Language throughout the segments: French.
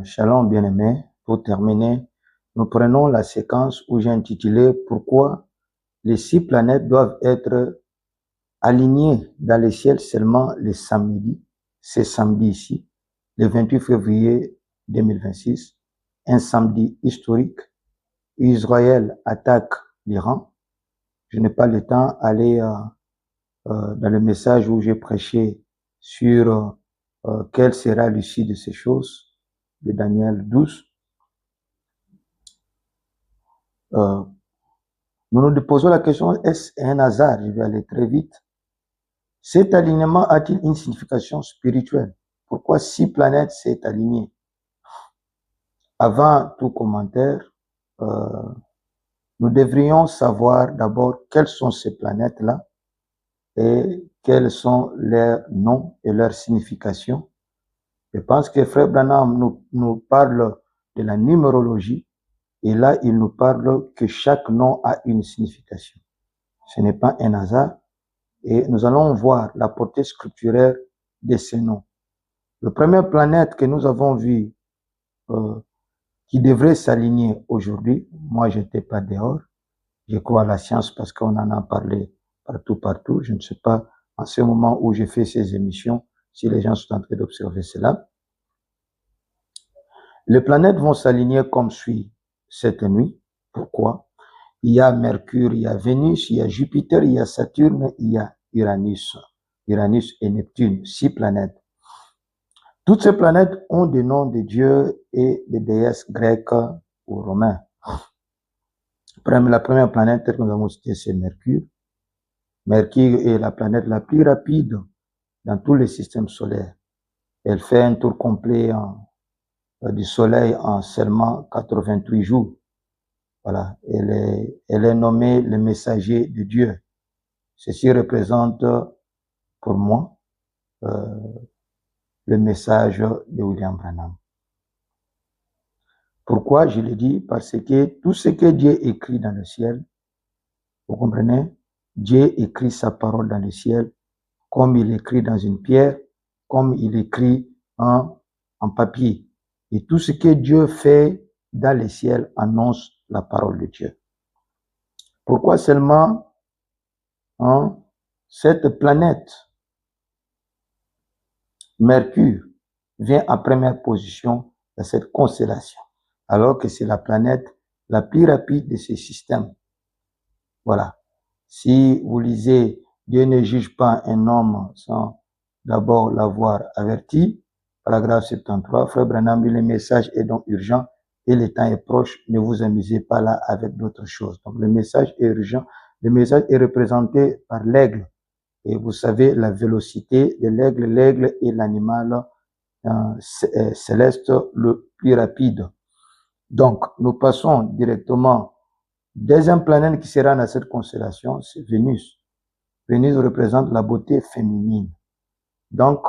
Shalom bien-aimés, pour terminer, nous prenons la séquence où j'ai intitulé « Pourquoi les 6 planètes doivent être alignées dans le ciel seulement les samedis ?» C'est samedi ici, le 28 février 2026, un samedi historique. Israël attaque l'Iran. Je n'ai pas le temps d'aller dans le message où j'ai prêché sur quelle sera l'issue de ces choses, de Daniel 12. Nous nous posons la question, est-ce un hasard? Je vais aller très vite. Cet alignement a-t-il une signification spirituelle? Pourquoi 6 planètes s'est alignées? Avant tout commentaire, nous devrions savoir d'abord quelles sont ces planètes-là et quels sont leurs noms et leurs significations. Je pense que Frère Branham nous parle de la numérologie et là, il nous parle que chaque nom a une signification. Ce n'est pas un hasard. Et nous allons voir la portée scripturaire de ces noms. La première planète que nous avons vue, qui devrait s'aligner aujourd'hui, moi je n'étais pas dehors, je crois à la science parce qu'on en a parlé partout. Je ne sais pas en ce moment où j'ai fait ces émissions, si les gens sont en train d'observer cela. Les planètes vont s'aligner comme suit cette nuit. Pourquoi? Il y a Mercure, il y a Vénus, il y a Jupiter, il y a Saturne, il y a Uranus. Uranus et Neptune, 6 planètes. Toutes ces planètes ont des noms de dieux et de déesses grecques ou romains. La première planète que nous avons citée, c'est Mercure. Mercure est la planète la plus rapide dans tous les systèmes solaires. Elle fait un tour complet du Soleil en seulement 88 jours. Voilà, elle est nommée le messager de Dieu. Ceci représente pour moi le message de William Branham. Pourquoi je le dis? Parce que tout ce que Dieu écrit dans le ciel, vous comprenez? Dieu écrit sa parole dans le ciel, comme il écrit dans une pierre, comme il écrit en papier. Et tout ce que Dieu fait dans le ciel annonce la parole de Dieu. Pourquoi seulement cette planète, Mercure, vient en première position dans cette constellation, alors que c'est la planète la plus rapide de ces systèmes. Voilà. Si vous lisez « Dieu ne juge pas un homme sans d'abord l'avoir averti », paragraphe 73, Frère Branham dit « Le message est donc urgent et le temps est proche, ne vous amusez pas là avec d'autres choses. » Donc le message est urgent. Le message est représenté par l'aigle. Et vous savez la vélocité de l'aigle. L'aigle est l'animal céleste le plus rapide. Donc, nous passons directement. Deuxième planète qui sera dans cette constellation, c'est Vénus. Vénus représente la beauté féminine. Donc,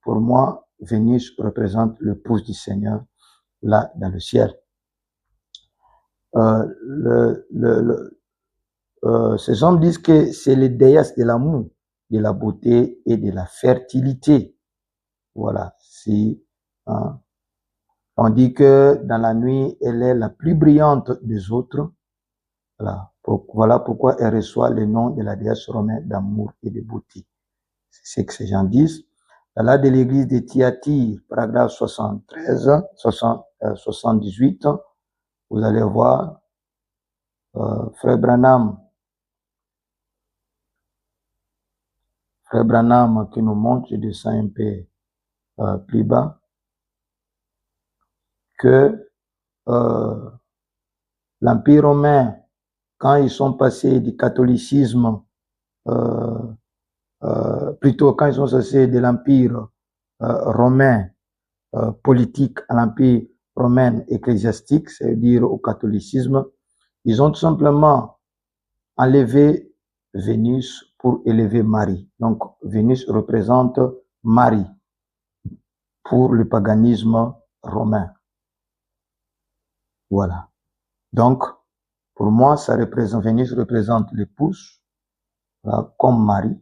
pour moi, Vénus représente le pouce du Seigneur là dans le ciel. Ces hommes disent que c'est les déesses de l'amour, de la beauté et de la fertilité. Voilà. Si, on dit que dans la nuit, elle est la plus brillante des autres. Voilà pourquoi elle reçoit le nom de la déesse romaine d'amour et de beauté. C'est ce que ces gens disent. Dans la de l'église de Thyatire, paragraphe 78, vous allez voir Frère Branham qui nous montre, je descends un peu plus bas, que l'Empire romain, quand ils sont passés du catholicisme, plutôt quand ils sont passés de l'Empire romain politique à l'Empire romain ecclésiastique, c'est-à-dire au catholicisme, ils ont tout simplement enlevé Vénus pour élever Marie. Donc, Vénus représente Marie pour le paganisme romain. Voilà. Donc, pour moi, Vénus représente l'épouse, comme Marie,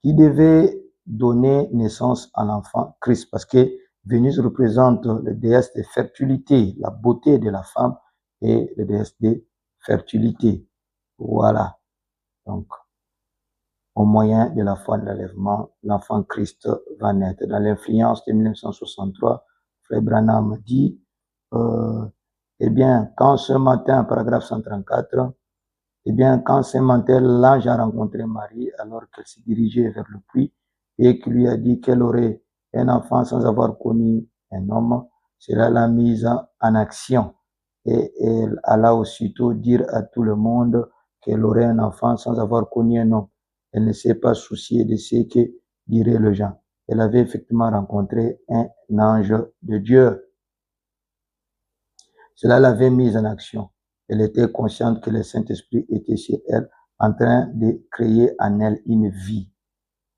qui devait donner naissance à l'enfant Christ, parce que Vénus représente le déesse de fertilité, la beauté de la femme et le déesse de fertilité. Voilà. Donc, au moyen de la foi de l'enlèvement, l'enfant Christ va naître. Dans l'influence de 1963, Frère Branham dit, eh bien, quand ce matin, paragraphe 134, eh bien, quand ce matin, l'ange a rencontré Marie alors qu'elle se dirigeait vers le puits et qu'il lui a dit qu'elle aurait un enfant sans avoir connu un homme, cela l'a mise en action. Et elle alla aussitôt dire à tout le monde qu'elle aurait un enfant sans avoir connu un homme. Elle ne s'est pas souciée de ce que diraient les gens. Elle avait effectivement rencontré un ange de Dieu. Cela l'avait mise en action. Elle était consciente que le Saint-Esprit était chez elle, en train de créer en elle une vie.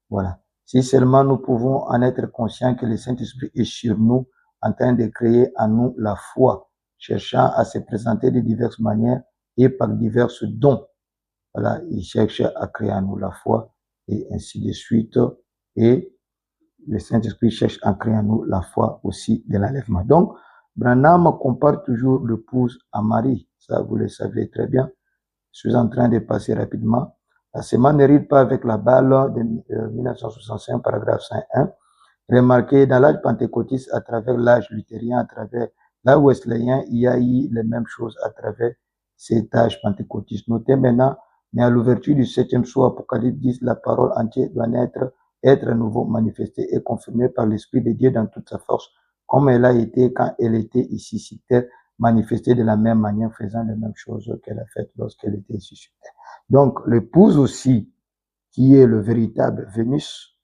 Voilà. Si seulement nous pouvons en être conscients que le Saint-Esprit est sur nous, en train de créer en nous la foi, cherchant à se présenter de diverses manières et par divers dons. Voilà, il cherche à créer en nous la foi et ainsi de suite. Et le Saint-Esprit cherche à créer en nous la foi aussi de l'enlèvement. Donc, Branham compare toujours l'épouse à Marie. Ça, vous le savez très bien. Je suis en train de passer rapidement. La semence ne ride pas avec la balle de 1965, paragraphe 5.1. Remarquez, dans l'âge pentecôtiste, à travers l'âge luthérien, à travers l'âge wesleyen, il y a eu les mêmes choses à travers cet âge pentecôtiste. Notez maintenant, mais à l'ouverture du 7e soir, Apocalypse 10, la parole entière doit être à nouveau manifestée et confirmée par l'Esprit de Dieu dans toute sa force, comme elle a été quand elle était ici sur terre, manifestée de la même manière, faisant les mêmes choses qu'elle a faites lorsqu'elle était ici sur terre. Donc, l'épouse aussi, qui est le véritable Vénus,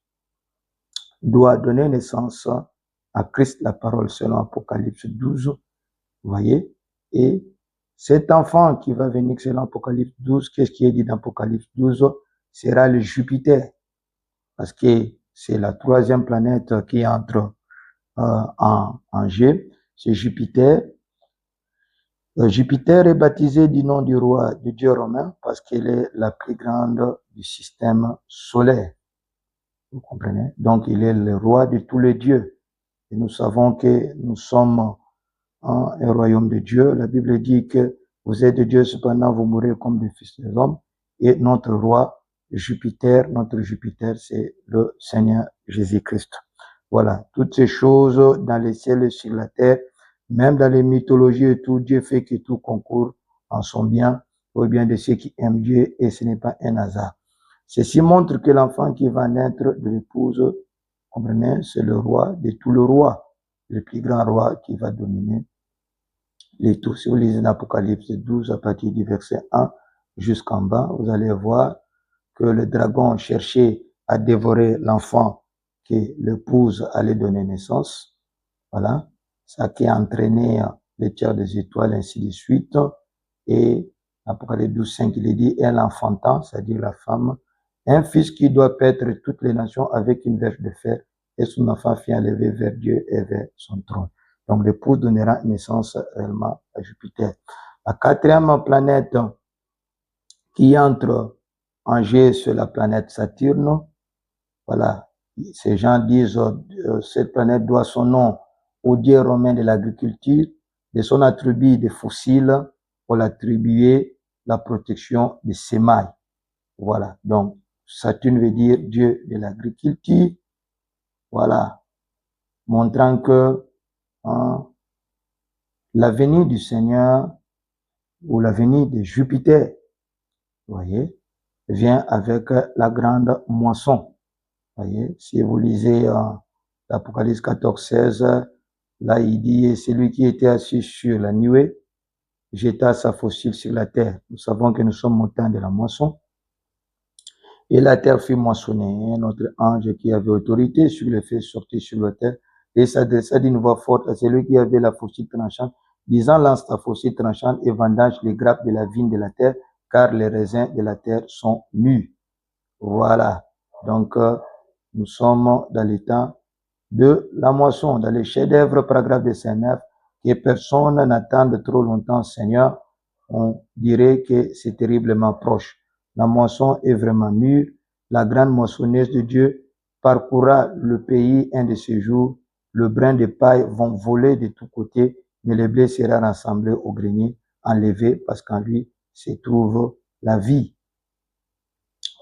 doit donner naissance à Christ, la parole, selon Apocalypse 12, vous voyez, et cet enfant qui va venir selon Apocalypse 12, qu'est-ce qui est dit dans Apocalypse 12? Sera le Jupiter, parce que c'est la troisième planète qui entre en jeu, c'est Jupiter. Jupiter est baptisé du nom du roi, du dieu romain, parce qu'elle est la plus grande du système solaire. Vous comprenez? Donc, il est le roi de tous les dieux. Et nous savons que nous sommes un royaume de Dieu. La Bible dit que vous êtes de Dieu, cependant vous mourrez comme des fils des hommes. Et notre roi, Jupiter, c'est le Seigneur Jésus-Christ. Voilà, toutes ces choses dans les ciels et sur la terre, même dans les mythologies et tout, Dieu fait que tout concourt en son bien, au bien de ceux qui aiment Dieu, et ce n'est pas un hasard. Ceci montre que l'enfant qui va naître de l'épouse, comprenez, c'est le roi de tous les rois, le plus grand roi qui va dominer les tout. Si vous lisez l'Apocalypse 12 à partir du verset 1 jusqu'en bas, vous allez voir que le dragon cherchait à dévorer l'enfant que l'épouse allait donner naissance. Voilà. Ça qui a entraîné les tiers des étoiles, ainsi de suite. Et Apocalypse 12, 5, il est dit, elle enfantant, c'est-à-dire la femme, un fils qui doit paître toutes les nations avec une verge de fer, et son enfant fit enlever vers Dieu et vers son trône. Donc l'épouse donnera naissance réellement à Jupiter. La quatrième planète qui entre en jeu sur la planète Saturne, voilà, ces gens disent cette planète doit son nom au dieu romain de l'agriculture, de son attribut de fossiles pour l'attribuer la protection des sémailles. Voilà, donc Saturne veut dire dieu de l'agriculture, voilà, montrant que la venue du Seigneur ou la venue de Jupiter, vous voyez, vient avec la grande moisson. Vous voyez, si vous lisez l'Apocalypse 14, 16, là il dit, celui qui était assis sur la nuée jeta sa fossile sur la terre. Nous savons que nous sommes au temps de la moisson. Et la terre fut moissonnée. Un autre ange qui avait autorité sur le feu sortit sur la terre et s'adressa d'une voix forte à celui qui avait la fossile tranchante, disant, lance ta fossile tranchante et vendange les grappes de la vigne de la terre, car les raisins de la terre sont mûrs. Voilà. Donc, nous sommes dans les temps de la moisson, dans les chefs-d'œuvre, paragraphe de Saint-Neuf, que personne n'attend de trop longtemps, Seigneur. On dirait que c'est terriblement proche. La moisson est vraiment mûre. La grande moissonneuse de Dieu parcourra le pays un de ces jours le brin de paille vont voler de tous côtés, mais le blé sera rassemblé au grenier, enlevé, parce qu'en lui se trouve la vie.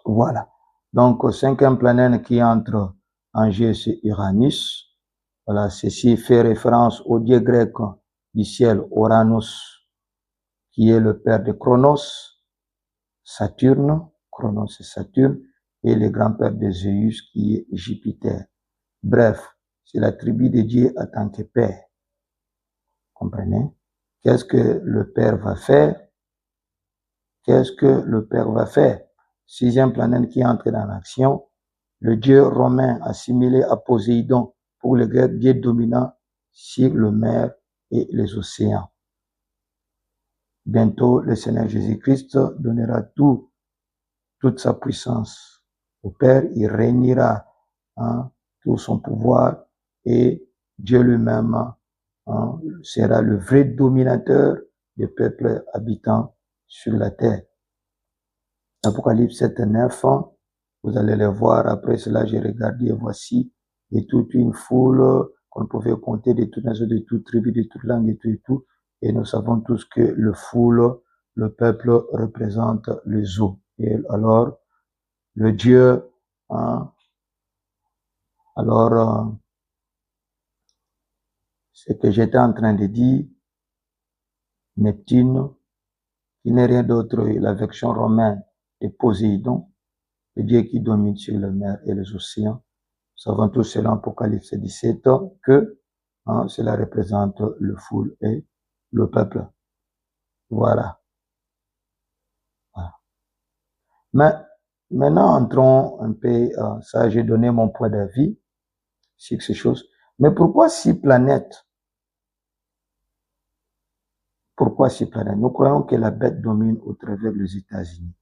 Voilà. Donc, cinquième planète qui entre en jeu, c'est Uranus. Voilà, ceci fait référence au dieu grec du ciel, Uranus, qui est le père de Chronos, Saturne, Chronos c'est Saturne, et le grand-père de Zeus, qui est Jupiter. Bref, c'est la tribu de Dieu en tant que père. Comprenez? Qu'est-ce que le père va faire? Qu'est-ce que le père va faire? Sixième planète qui entre dans l'action, le dieu romain assimilé à Poséidon, pour le grec dieu dominant sur le mer et les océans. Bientôt, le Seigneur Jésus-Christ donnera toute sa puissance au Père. Il réunira tout son pouvoir et Dieu lui-même sera le vrai dominateur des peuples habitants sur la terre. Apocalypse 7, 9, vous allez le voir. Après cela, j'ai regardé et voici, et toute une foule qu'on pouvait compter de toutes nations, de toutes tribus, de toutes langues et tout. Et nous savons tous que le peuple représente les eaux. Et alors, le Dieu, ce que j'étais en train de dire, Neptune, qui n'est rien d'autre, la version romaine de Poséidon, le Dieu qui domine sur la mer et les océans. Nous savons tous selon Apocalypse 17 que cela représente le foule et le peuple. Voilà. Mais maintenant, entrons un peu, ça j'ai donné mon point d'avis sur ces choses. Mais pourquoi 6 planètes? Pourquoi 6 planètes? Nous croyons que la bête domine au travers des États-Unis.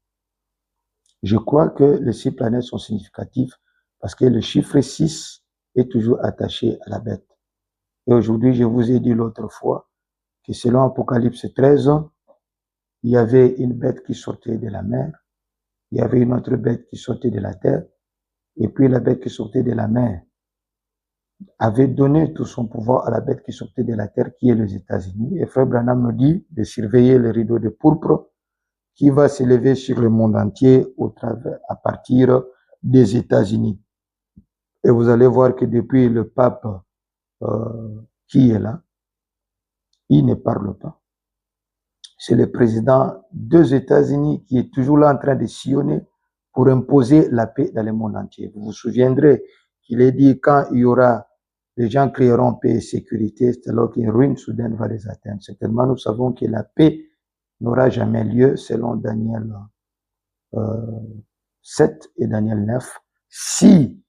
Je crois que les 6 planètes sont significatives parce que le chiffre 6 est toujours attaché à la bête. Et aujourd'hui, je vous ai dit l'autre fois que selon Apocalypse 13, il y avait une bête qui sortait de la mer, il y avait une autre bête qui sortait de la terre, et puis la bête qui sortait de la mer avait donné tout son pouvoir à la bête qui sortait de la terre, qui est les États-Unis. Et Frère Branham nous dit de surveiller le rideau de pourpre qui va s'élever sur le monde entier à partir des États-Unis. Et vous allez voir que depuis le pape qui est là, il ne parle pas. C'est le président des États-Unis qui est toujours là en train de sillonner pour imposer la paix dans le monde entier. Vous vous souviendrez qu'il a dit quand il y aura, les gens créeront paix et sécurité, c'est alors qu'une ruine soudaine va les atteindre. Certainement, nous savons que la paix n'aura jamais lieu selon Daniel 7 et Daniel 9. Si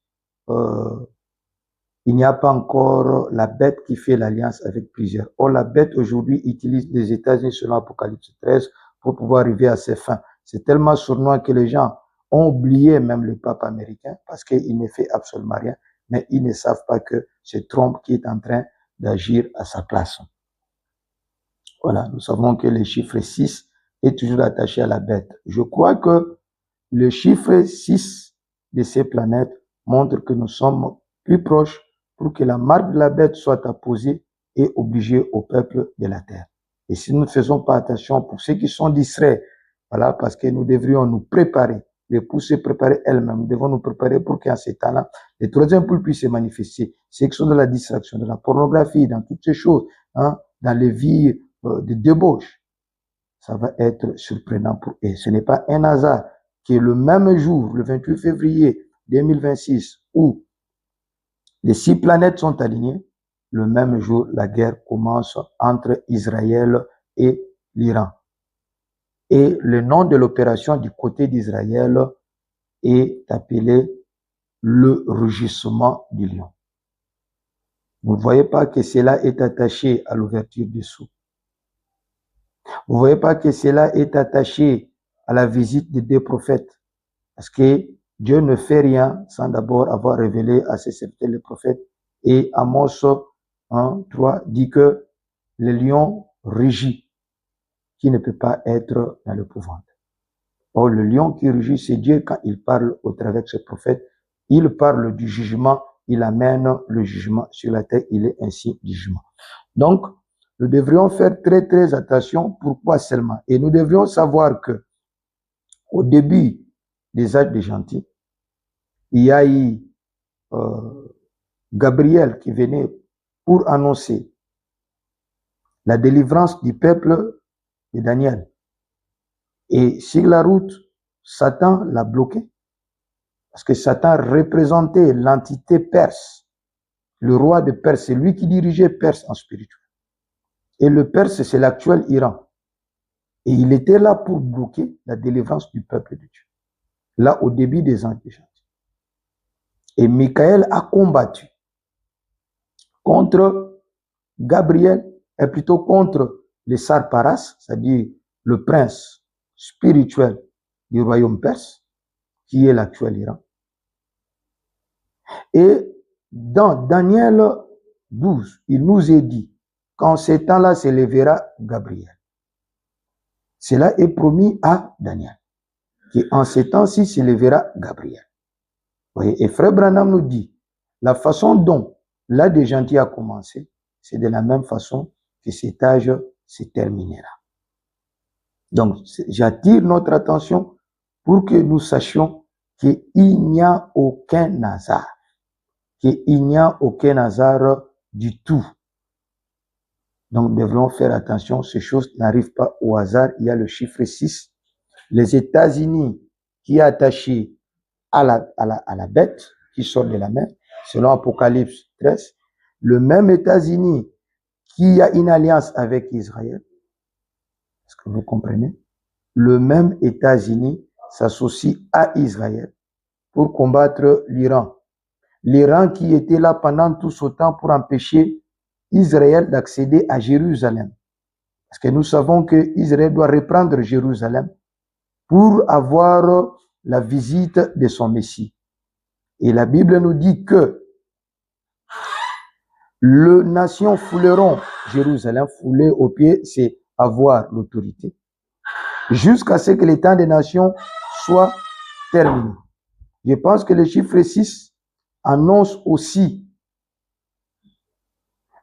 il n'y a pas encore la bête qui fait l'alliance avec plusieurs. Or, la bête aujourd'hui utilise les États-Unis selon Apocalypse 13 pour pouvoir arriver à ses fins. C'est tellement sournois que les gens ont oublié même le pape américain parce qu'il ne fait absolument rien, mais ils ne savent pas que c'est Trump qui est en train d'agir à sa place. Voilà, nous savons que le chiffre 6 est toujours attaché à la bête. Je crois que le chiffre 6 de ces planètes montre que nous sommes plus proches pour que la marque de la bête soit apposée et obligée au peuple de la terre. Et si nous ne faisons pas attention, pour ceux qui sont distraits, voilà, parce que nous devrions nous préparer, les pousser préparer elles-mêmes, nous devons nous préparer pour qu'en ces temps-là, les troisièmes poules puissent se manifester. Ceux qui sont de la distraction, de la pornographie, dans toutes ces choses, dans les vies de débauche, ça va être surprenant pour eux. Ce n'est pas un hasard que le même jour, le 28 février 2026, où les 6 planètes sont alignées, le même jour, la guerre commence entre Israël et l'Iran. Et le nom de l'opération du côté d'Israël est appelé le rugissement du lion. Vous ne voyez pas que cela est attaché à l'ouverture des sceaux. Vous ne voyez pas que cela est attaché à la visite des 2 prophètes. Parce que Dieu ne fait rien sans d'abord avoir révélé à ses serviteurs les prophètes. Et Amos 3 dit que le lion rugit, qui ne peut pas être dans l'épouvante. Or, le lion qui rugit, c'est Dieu quand il parle au travers de ses prophètes. Il parle du jugement il amène le jugement sur la terre, il est ainsi du jugement. Donc, nous devrions faire très très attention. Pourquoi seulement? Et nous devrions savoir que au début des âges des gentils, il y a eu Gabriel qui venait pour annoncer la délivrance du peuple de Daniel. Et sur la route, Satan l'a bloqué. Parce que Satan représentait l'entité perse. Le roi de Perse, c'est lui qui dirigeait Perse en spirituel. Et le Perse, c'est l'actuel Iran. Et il était là pour bloquer la délivrance du peuple de Dieu. Là, au début des anges des gentils. Et Michael a combattu contre Gabriel, et plutôt contre les Sarparas, c'est-à-dire le prince spirituel du royaume perse, qui est l'actuel Iran. Et dans Daniel 12, il nous est dit qu'en ces temps-là s'élèvera Gabriel. Cela est promis à Daniel, qu'en ces temps-ci s'élèvera Gabriel. Voyez, et Frère Branham nous dit, la façon dont l'âge des gentils a commencé, c'est de la même façon que cet âge se terminera. Donc, j'attire notre attention pour que nous sachions qu'il n'y a aucun hasard. Qu'il n'y a aucun hasard du tout. Donc, nous devrions faire attention, ces choses n'arrivent pas au hasard. Il y a le chiffre 6. Les États-Unis qui est attaché à la bête qui sort de la mer, selon Apocalypse 13. Le même États-Unis qui a une alliance avec Israël. Est-ce que vous comprenez? Le même États-Unis s'associe à Israël pour combattre l'Iran. L'Iran qui était là pendant tout ce temps pour empêcher Israël d'accéder à Jérusalem. Parce que nous savons que Israël doit reprendre Jérusalem pour avoir la visite de son Messie. Et la Bible nous dit que les nations fouleront Jérusalem. Fouler aux pieds, c'est avoir l'autorité. Jusqu'à ce que les temps des nations soit terminé. Je pense que le chiffre 6 annonce aussi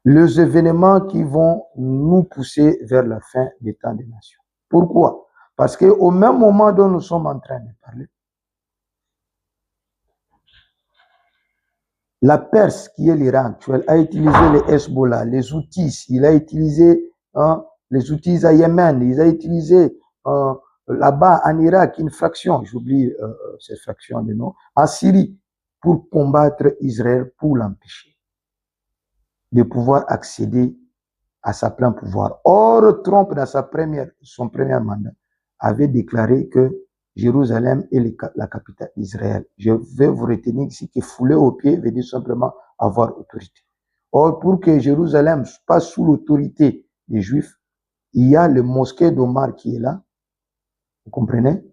les événements qui vont nous pousser vers la fin des temps des nations. Pourquoi? Parce qu'au même moment dont nous sommes en train de parler, la Perse, qui est l'Iran actuel, a utilisé les Hezbollah, les Houthis, il a utilisé les Houthis à Yémen, il a utilisé là-bas en Irak une fraction, j'oublie cette fraction de nom, en Syrie, pour combattre Israël, pour l'empêcher de pouvoir accéder à sa plein pouvoir. Or, Trump, dans son premier mandat, avait déclaré que Jérusalem est la capitale d'Israël. Je vais vous retenir ici que fouler aux pieds veut dire simplement avoir autorité. Or, pour que Jérusalem passe sous l'autorité des Juifs, il y a le mosquée d'Omar qui est là, vous comprenez,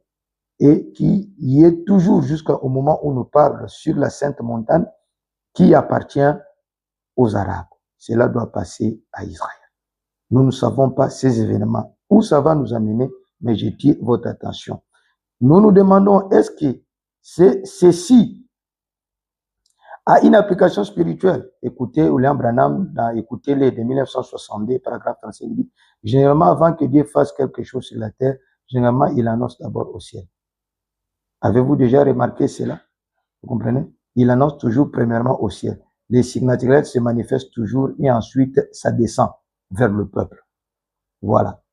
et qui y est toujours jusqu'au moment où nous parlons sur la Sainte Montagne, qui appartient aux Arabes. Cela doit passer à Israël. Nous ne savons pas ces événements, où ça va nous amener, mais je tire votre attention. Nous nous demandons, est-ce que ceci a une application spirituelle? Écoutez William Branham, écoutez-les de 1962, paragraphe 35, il dit, généralement, avant que Dieu fasse quelque chose sur la terre, généralement, il annonce d'abord au ciel. Avez-vous déjà remarqué cela? Vous comprenez? Il annonce toujours premièrement au ciel. Les signes naturels se manifestent toujours et ensuite, ça descend vers le peuple. Voilà.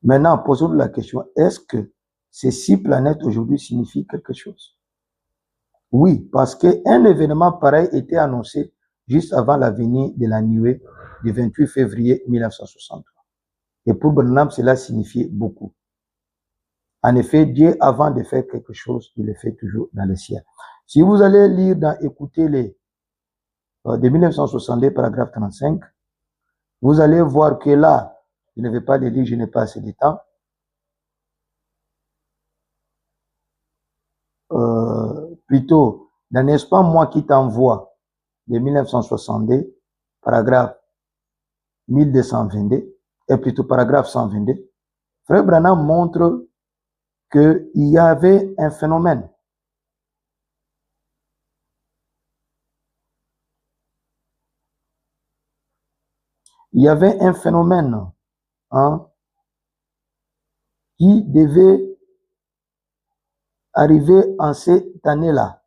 Maintenant, posons-nous la question, est-ce que ces 6 planètes aujourd'hui signifient quelque chose? Oui, parce qu'un événement pareil était annoncé juste avant la venue de la nuée du 28 février 1963. Et pour Branham, cela signifiait beaucoup. En effet, Dieu, avant de faire quelque chose, il le fait toujours dans le ciel. Si vous allez lire écouter de 1962, paragraphe 35, vous allez voir que là, je ne vais pas les lire, je n'ai pas assez de temps. Plutôt, n'est-ce pas moi qui t'envoie de 1962, paragraphe 1222, et plutôt paragraphe 122, Frère Branham montre qu'il y avait un phénomène il y avait un phénomène qui devait arriver en cette année-là.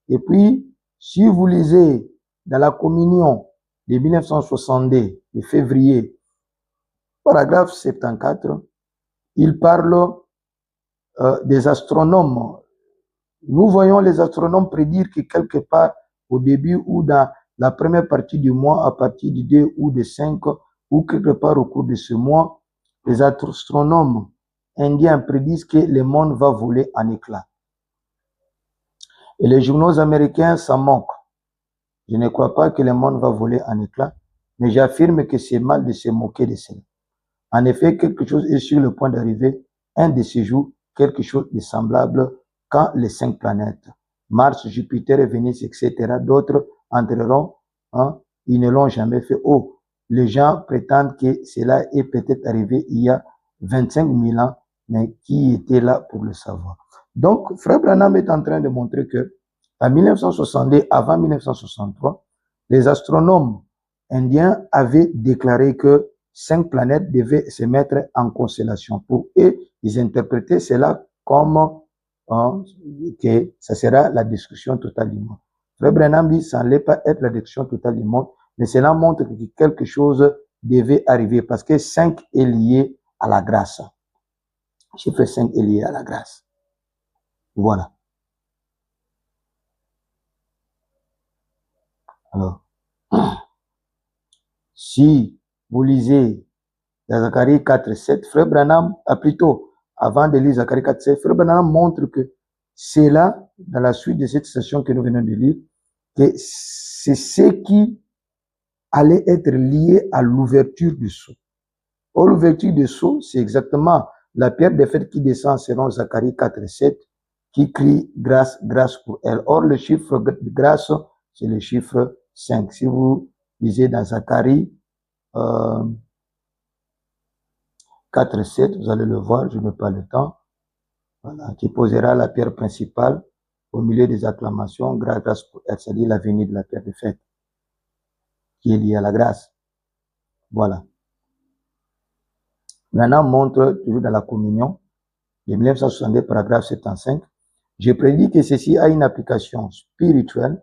Et puis, si vous lisez dans la communion de 1962, de février, paragraphe 74, il parle des astronomes. Nous voyons les astronomes prédire que quelque part au début ou dans la première partie du mois, à partir du 2 ou du 5, ou quelque part au cours de ce mois, les astronomes indiens prédisent que le monde va voler en éclats. Et les journaux américains s'en moquent. Je ne crois pas que le monde va voler en éclats, mais j'affirme que c'est mal de se moquer de cela. En effet, quelque chose est sur le point d'arriver, un de ces jours, quelque chose de semblable quand les 5 planètes, Mars, Jupiter, Vénus, etc., d'autres entreront, ils ne l'ont jamais fait. Oh, les gens prétendent que cela est peut-être arrivé il y a 25 000 ans, mais qui était là pour le savoir? Donc, Frère Branham est en train de montrer que, en 1962, avant 1963, les astronomes indiens avaient déclaré que 5 planètes devaient se mettre en constellation. Pour eux, ils interprétaient cela comme que ça sera la destruction totale du monde. Frère Branham dit, ça n'allait pas être la destruction totale du monde, mais cela montre que quelque chose devait arriver parce que 5 est lié à la grâce. Le chiffre 5 est lié à la grâce. Voilà. Alors, si vous lisez dans Zacharie 4, 7, Frère Branham, plutôt, avant de lire Zacharie 4, 7, Frère Branham montre que c'est là, dans la suite de cette session que nous venons de lire, que c'est ce qui allait être lié à l'ouverture du sceau. Or, l'ouverture du sceau, c'est exactement la pierre des fêtes qui descend selon Zacharie 4, 7, qui crie grâce, grâce pour elle. Or, le chiffre de grâce, c'est le chiffre 5. Si vous lisez dans Zacharie 4, 7, vous allez le voir, je n'ai pas le temps. Voilà, qui posera la pierre principale au milieu des acclamations, grâce pour elle, c'est-à-dire la venue de la pierre de fête, qui est liée à la grâce. Voilà. Maintenant, montre, toujours dans la communion, de 1962, paragraphe 75, je prédis que ceci a une application spirituelle.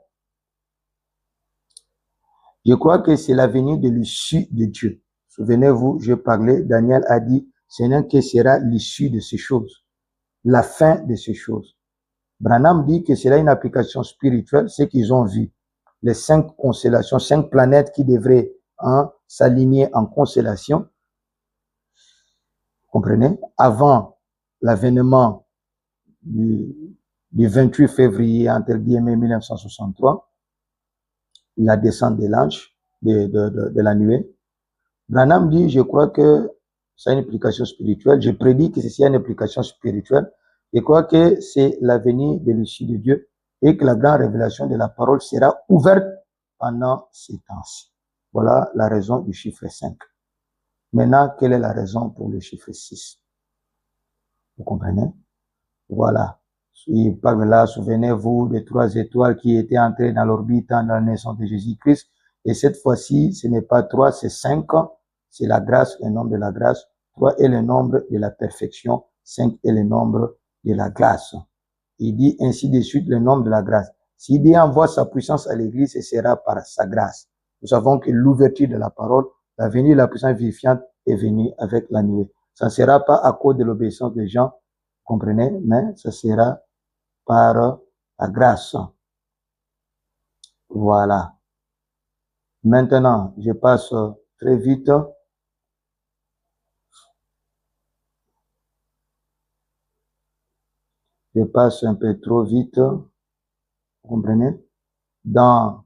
Je crois que c'est la venue de l'issue de Dieu. Souvenez-vous, je parlais, Daniel a dit, Seigneur, que sera l'issue de ces choses, la fin de ces choses. Branham dit que c'est là une application spirituelle, c'est qu'ils ont vu les 5 constellations, 5 planètes qui devraient s'aligner en constellation. Vous comprenez? Avant l'avènement du 28 février, entre guillemets, 1963, la descente de l'ange, de la nuée. Branham dit, je crois que c'est une application spirituelle. Je prédis que c'est une application spirituelle. Je crois que c'est la venue de l'issue de Dieu et que la grande révélation de la parole sera ouverte pendant ces temps-ci. Voilà la raison du chiffre 5. Maintenant, quelle est la raison pour le chiffre 6? Vous comprenez? Voilà. Il parle là, souvenez-vous des 3 étoiles qui étaient entrées dans l'orbite dans la naissance de Jésus-Christ. Et cette fois-ci, ce n'est pas 3, c'est 5. C'est la grâce, le nombre de la grâce. 3 est le nombre de la perfection. 5 est le nombre de la grâce. Il dit ainsi de suite le nombre de la grâce. S'il Dieu envoie sa puissance à l'église, ce sera par sa grâce. Nous savons que l'ouverture de la parole, la venue de la puissance vivifiante est venue avec la nuée. Ça ne sera pas à cause de l'obéissance des gens, comprenez, mais ça sera par la grâce. Voilà. Maintenant, je passe très vite. Je passe un peu trop vite. Vous comprenez? Dans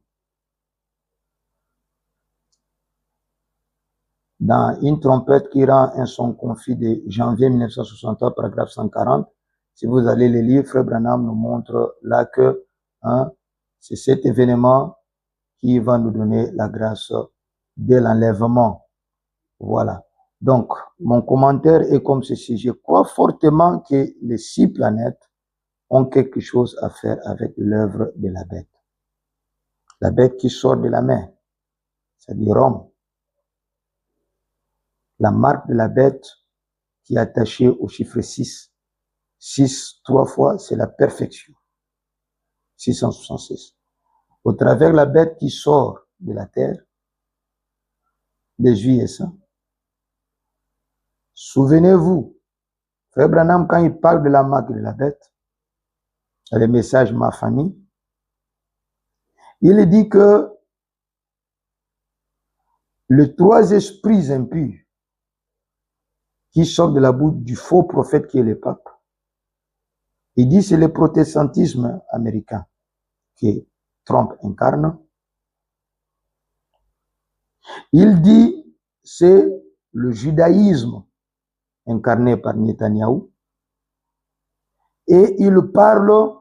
une trompette qui rend un son confus de janvier 1963, paragraphe 140, si vous allez les lire, Frère Branham nous montre là que c'est cet événement qui va nous donner la grâce de l'enlèvement. Voilà. Donc, mon commentaire est comme ceci. Je crois fortement que les 6 planètes ont quelque chose à faire avec l'œuvre de la bête. La bête qui sort de la mer, c'est-à-dire Rome. la marque de la bête qui est attachée au chiffre 6. 6, 3 fois, c'est la perfection. 666. Au travers de la bête qui sort de la terre, des juifs et saints. Souvenez-vous, Frère Branham, quand il parle de la marque de la bête, le message ma famille, il dit que les 3 esprits impurs qui sortent de la bouche du faux prophète qui est le pape, il dit c'est le protestantisme américain que Trump incarne. Il dit c'est le judaïsme incarné par Netanyahou. Et il parle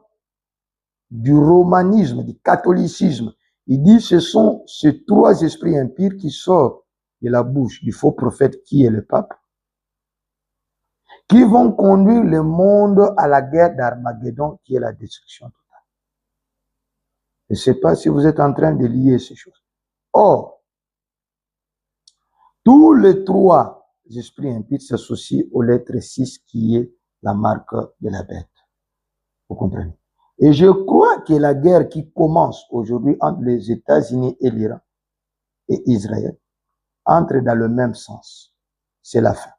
du romanisme, du catholicisme. Il dit ce sont ces 3 esprits impurs qui sortent de la bouche du faux prophète qui est le pape, qui vont conduire le monde à la guerre d'Armageddon qui est la destruction totale. Je ne sais pas si vous êtes en train de lier ces choses. Or, tous les 3 esprits impurs s'associent aux lettres 6 qui est la marque de la bête. Vous comprenez? Et je crois que la guerre qui commence aujourd'hui entre les États-Unis et l'Iran et Israël entre dans le même sens. C'est la fin.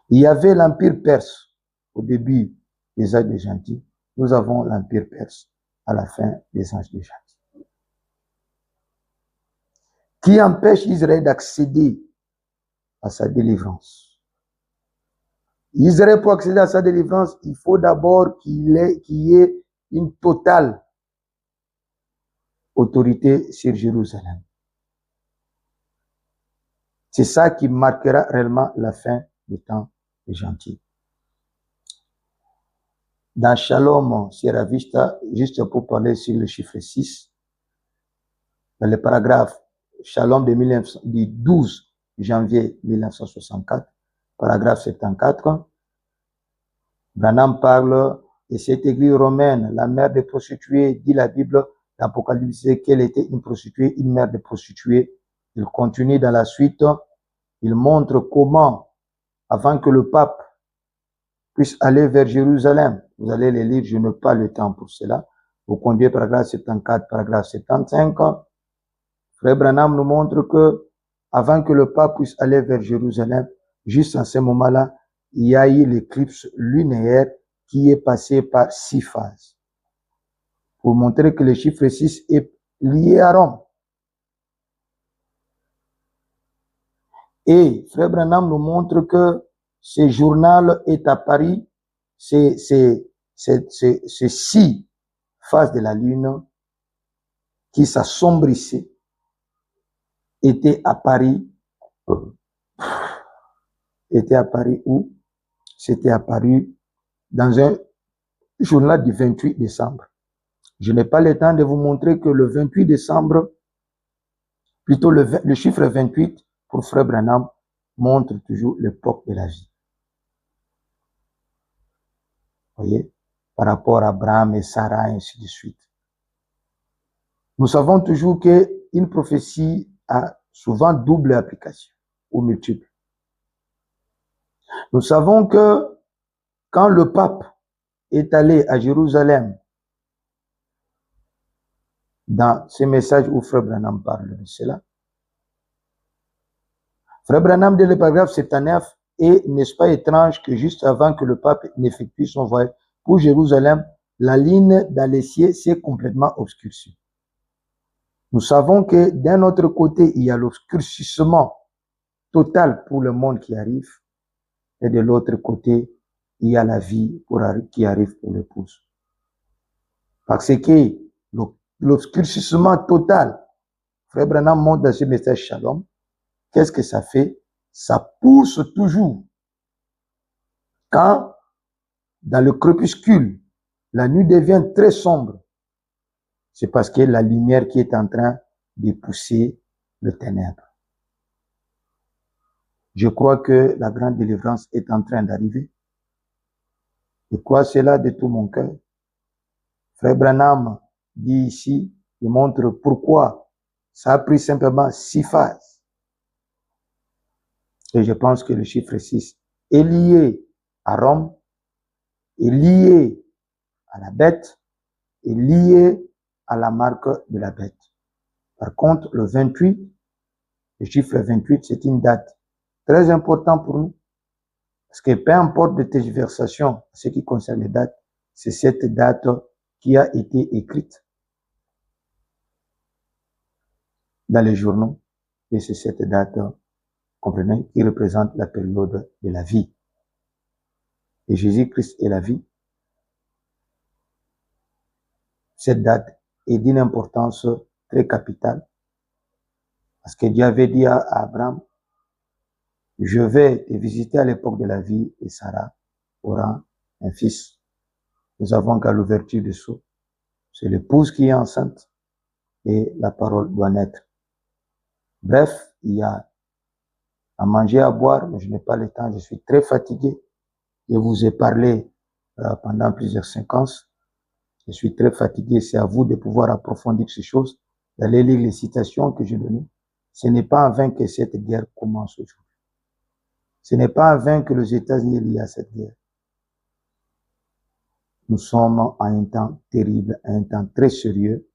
Il y avait l'Empire perse au début des âges des gentils. Nous avons l'Empire perse à la fin des âges des gentils. Qui empêche Israël d'accéder à sa délivrance. Israël, pour accéder à sa délivrance, il faut d'abord qu'il y ait une totale autorité sur Jérusalem. C'est ça qui marquera réellement la fin des temps des gentils. Dans Shalom Sierra Vista, juste pour parler sur le chiffre 6, dans le paragraphe Shalom du 12 janvier 1964, paragraphe 74, Branham parle de cette église romaine, la mère des prostituées, dit la Bible, l'Apocalypse, qu'elle était une prostituée, une mère de prostituées. Il continue dans la suite, il montre comment, avant que le pape puisse aller vers Jérusalem, vous allez les lire, je n'ai pas le temps pour cela, vous conduisez paragraphe 74, paragraphe 75, Frère Branham nous montre que, avant que le pape puisse aller vers Jérusalem, juste en ce moment-là, il y a eu l'éclipse lunaire qui est passé par 6 phases. Pour montrer que le chiffre 6 est lié à Rome. Et Frère Branham nous montre que ce journal est à Paris, ces 6 phases de la lune qui s'assombrissaient étaient à Paris. Était à Paris où? C'était apparu dans un journal du 28 décembre. Je n'ai pas le temps de vous montrer que le 28 décembre, plutôt le chiffre 28 pour Frère Branham montre toujours l'époque de la vie. Vous voyez? Par rapport à Abraham et Sarah, et ainsi de suite. Nous savons toujours qu'une prophétie a souvent double application ou multiple. Nous savons que quand le pape est allé à Jérusalem, dans ces messages où Frère Branham parle de cela, Frère Branham, dès le paragraphe 79, et n'est-ce pas étrange que juste avant que le pape n'effectue son voyage pour Jérusalem, la ligne dans les cieux s'est complètement obscurcie. Nous savons que d'un autre côté, il y a l'obscurcissement total pour le monde qui arrive, et de l'autre côté, il y a la vie qui arrive pour l'épouse. Parce que l'obscurcissement total, Frère Branham montre dans ce message Shalom, qu'est-ce que ça fait? Ça pousse toujours. Quand, dans le crépuscule, la nuit devient très sombre, c'est parce que la lumière qui est en train de pousser le ténèbre. Je crois que la grande délivrance est en train d'arriver. Je crois cela de tout mon cœur. Frère Branham dit ici, il montre pourquoi ça a pris simplement 6 phases. Et je pense que le chiffre 6 est lié à Rome, est lié à la bête, est lié à la marque de la bête. Par contre, le 28, le chiffre 28, c'est une date très importante pour nous. Parce que peu importe de tergiversation en ce qui concerne les dates, c'est cette date qui a été écrite dans les journaux. Et c'est cette date, comprenez, qui représente la période de la vie. Et Jésus-Christ est la vie. Cette date est d'une importance très capitale. Parce que Dieu avait dit à Abraham, je vais te visiter à l'époque de la vie et Sarah aura un fils. Nous avons qu'à l'ouverture du sceau. C'est l'épouse qui est enceinte et la parole doit naître. Bref, il y a à manger, à boire, mais je n'ai pas le temps, je suis très fatigué. Je vous ai parlé pendant plusieurs séquences. Je suis très fatigué, c'est à vous de pouvoir approfondir ces choses, d'aller lire les citations que j'ai données. Ce n'est pas en vain que cette guerre commence aujourd'hui. Ce n'est pas en vain que les États-Unis sont liés à cette guerre. Nous sommes à un temps terrible, à un temps très sérieux.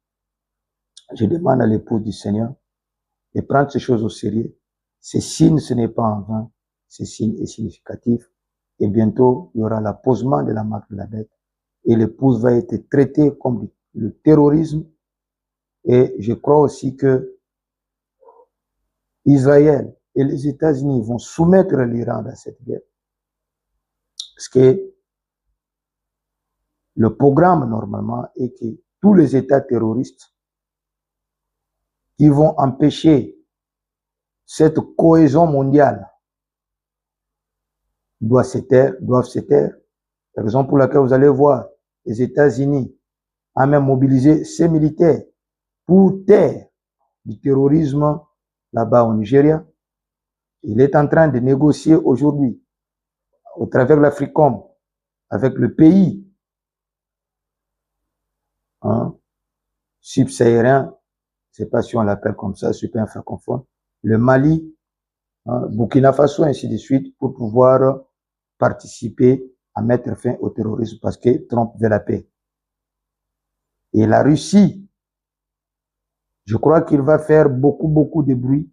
Je demande à l'épouse du Seigneur de prendre ces choses au sérieux. Ces signes, ce n'est pas en vain. Ces signes est significatif. Et bientôt, il y aura l'apposement de la marque de la bête. Et l'épouse va être traitée comme le terrorisme. Et je crois aussi que Israël et les États-Unis vont soumettre l'Iran dans cette guerre. Parce que le programme, normalement, est que tous les États terroristes qui vont empêcher cette cohésion mondiale doivent se taire. La raison pour laquelle vous allez voir les États-Unis ont même mobilisé ses militaires pour taire du terrorisme là-bas au Nigeria. Il est en train de négocier aujourd'hui au travers de l'Africom avec le pays subsahárien, je ne sais pas si on l'appelle comme ça, super francophone, le Mali, Burkina Faso, ainsi de suite, pour pouvoir participer à mettre fin au terrorisme parce que Trump veut la paix. Et la Russie, je crois qu'il va faire beaucoup de bruit,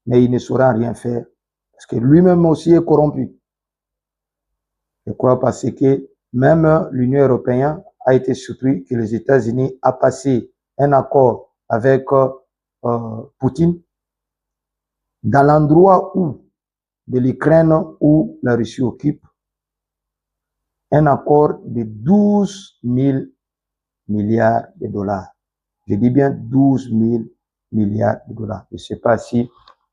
mais il ne saura rien faire parce que lui-même aussi est corrompu. Je crois parce que même l'Union européenne a été surpris que les États-Unis a passé un accord avec Poutine dans l'endroit où de l'Ukraine où la Russie occupe, un accord de 12 000 milliards de dollars. Je dis bien 12 000 milliards de dollars. Je ne sais pas si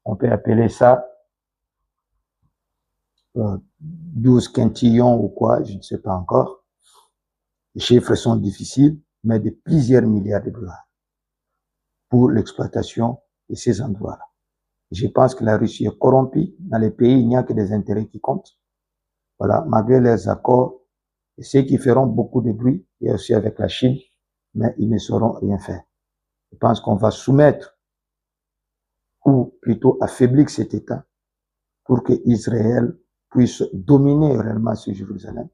on peut appeler ça 12 quintillons ou quoi, je ne sais pas encore. Les chiffres sont difficiles, mais de plusieurs milliards de dollars pour l'exploitation de ces endroits-là. Je pense que la Russie est corrompue. Dans les pays, il n'y a que des intérêts qui comptent. Voilà, malgré les accords, et ceux qui feront beaucoup de bruit, et aussi avec la Chine, mais ils ne sauront rien faire. Je pense qu'on va soumettre, ou plutôt affaiblir cet État, pour que Israël puisse dominer réellement sur Jérusalem.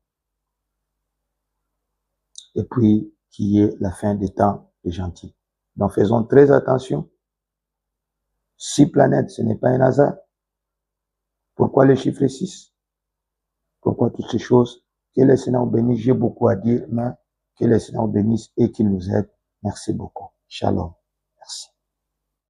Et puis, qu'il y ait la fin des temps des gentils. Donc, faisons très attention. 6 planètes, ce n'est pas un hasard. Pourquoi le chiffre 6? Pourquoi toutes ces choses? Que le Seigneur bénisse, j'ai beaucoup à dire, mais que le Seigneur bénisse et qu'il nous aide. Merci beaucoup. Shalom. Merci.